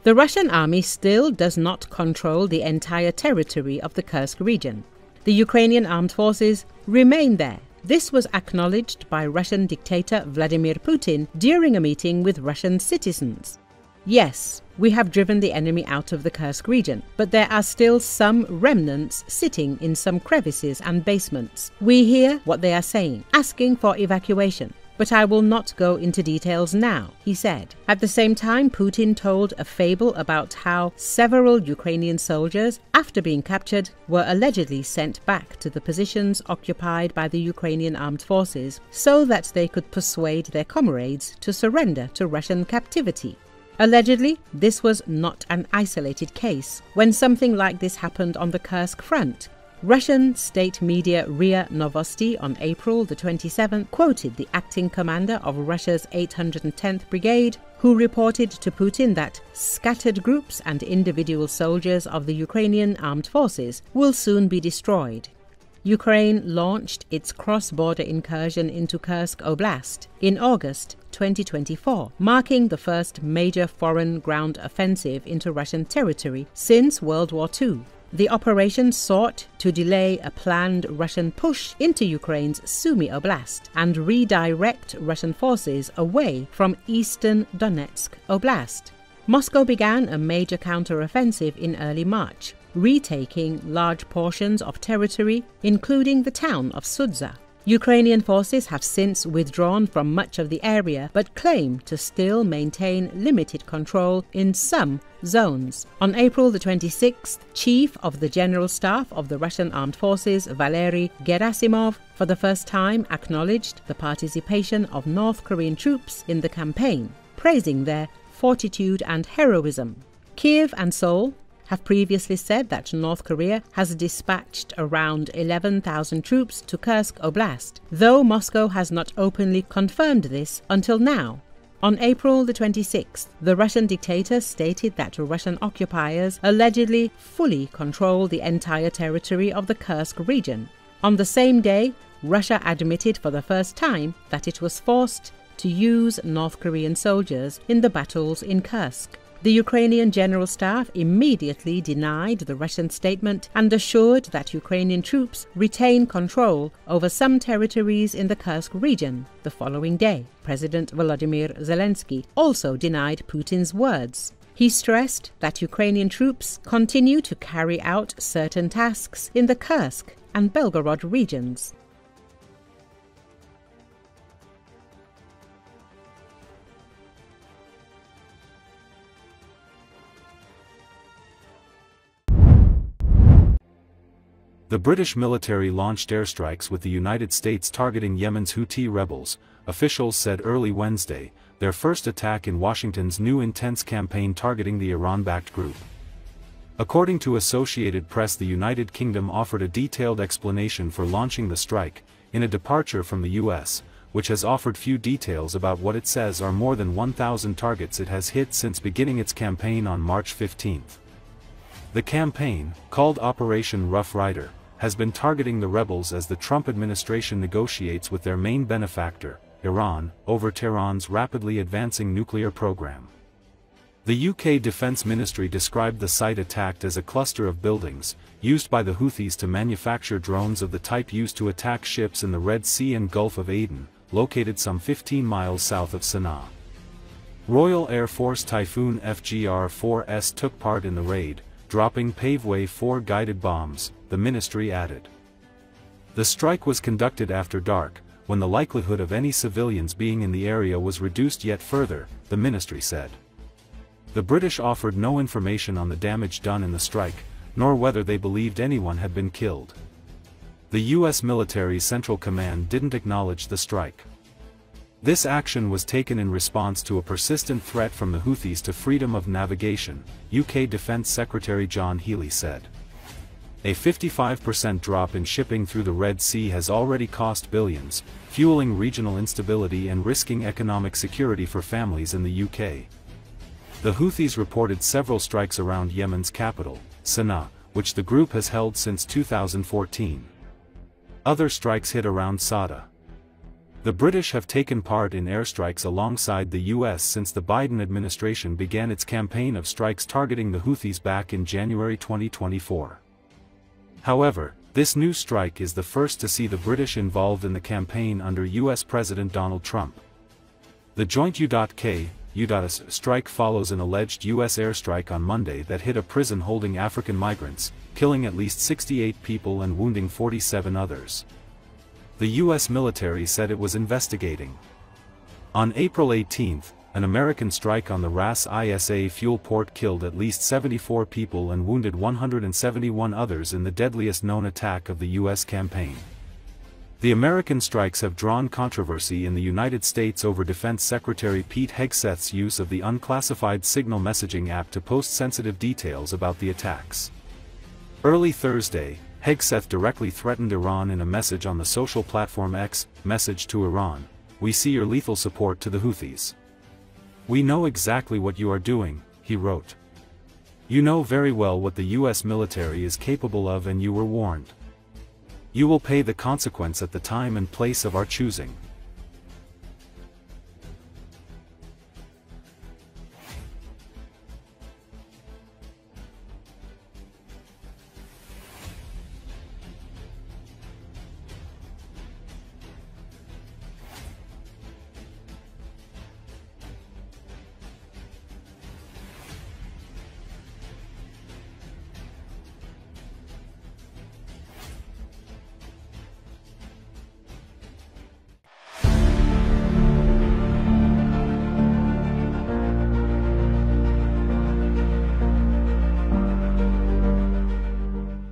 The Russian army still does not control the entire territory of the Kursk region. The Ukrainian Armed Forces remain there. This was acknowledged by Russian dictator Vladimir Putin during a meeting with Russian citizens. Yes, we have driven the enemy out of the Kursk region, but there are still some remnants sitting in some crevices and basements. We hear what they are saying, asking for evacuation. But I will not go into details now, he said. At the same time, Putin told a fable about how several Ukrainian soldiers, after being captured, were allegedly sent back to the positions occupied by the Ukrainian Armed Forces so that they could persuade their comrades to surrender to Russian captivity. Allegedly, this was not an isolated case. When something like this happened on the Kursk Front, Russian state media RIA Novosti on April the 27th quoted the acting commander of Russia's 810th Brigade, who reported to Putin that scattered groups and individual soldiers of the Ukrainian Armed Forces will soon be destroyed. Ukraine launched its cross-border incursion into Kursk Oblast in August 2024, marking the first major foreign ground offensive into Russian territory since World War II. The operation sought to delay a planned Russian push into Ukraine's Sumy Oblast and redirect Russian forces away from eastern Donetsk Oblast. Moscow began a major counter-offensive in early March, retaking large portions of territory, including the town of Sudza. Ukrainian forces have since withdrawn from much of the area but claim to still maintain limited control in some zones. On April the 26th, Chief of the General Staff of the Russian Armed Forces, Valery Gerasimov, for the first time acknowledged the participation of North Korean troops in the campaign, praising their fortitude and heroism. Kiev and Seoul have previously said that North Korea has dispatched around 11,000 troops to Kursk Oblast, though Moscow has not openly confirmed this until now. On April the 26th, the Russian dictator stated that Russian occupiers allegedly fully control the entire territory of the Kursk region. On the same day, Russia admitted for the first time that it was forced to use North Korean soldiers in the battles in Kursk. The Ukrainian General Staff immediately denied the Russian statement and assured that Ukrainian troops retain control over some territories in the Kursk region. The following day, President Volodymyr Zelenski also denied Putin's words. He stressed that Ukrainian troops continue to carry out certain tasks in the Kursk and Belgorod regions. The British military launched airstrikes with the United States targeting Yemen's Houthi rebels, officials said early Wednesday, their first attack in Washington's new intense campaign targeting the Iran-backed group. According to Associated Press, the United Kingdom offered a detailed explanation for launching the strike, in a departure from the US, which has offered few details about what it says are more than 1,000 targets it has hit since beginning its campaign on March 15. The campaign, called Operation Rough Rider, has been targeting the rebels as the Trump administration negotiates with their main benefactor, Iran, over Tehran's rapidly advancing nuclear program. The UK Defence Ministry described the site attacked as a cluster of buildings, used by the Houthis to manufacture drones of the type used to attack ships in the Red Sea and Gulf of Aden, located some 15 miles south of Sana'a. Royal Air Force Typhoon FGR-4S took part in the raid, dropping Paveway 4 guided bombs, the ministry added. The strike was conducted after dark, when the likelihood of any civilians being in the area was reduced yet further, the ministry said. The British offered no information on the damage done in the strike, nor whether they believed anyone had been killed. The US military's Central Command didn't acknowledge the strike. This action was taken in response to a persistent threat from the Houthis to freedom of navigation, UK Defence Secretary John Healey said. A 55% drop in shipping through the Red Sea has already cost billions, fueling regional instability and risking economic security for families in the UK. The Houthis reported several strikes around Yemen's capital, Sana'a, which the group has held since 2014. Other strikes hit around Sada. The British have taken part in airstrikes alongside the US since the Biden administration began its campaign of strikes targeting the Houthis back in January 2024. However, this new strike is the first to see the British involved in the campaign under US President Donald Trump. The joint U.K.-US strike follows an alleged US airstrike on Monday that hit a prison holding African migrants, killing at least 68 people and wounding 47 others. The US military said it was investigating. On April 18, an American strike on the Ras Isa fuel port killed at least 74 people and wounded 171 others in the deadliest known attack of the US campaign. The American strikes have drawn controversy in the United States over Defense Secretary Pete Hegseth's use of the unclassified signal messaging app to post sensitive details about the attacks. Early Thursday, Hegseth directly threatened Iran in a message on the social platform X. Message to Iran: "We see your lethal support to the Houthis. We know exactly what you are doing," he wrote. "You know very well what the US military is capable of and you were warned. You will pay the consequence at the time and place of our choosing."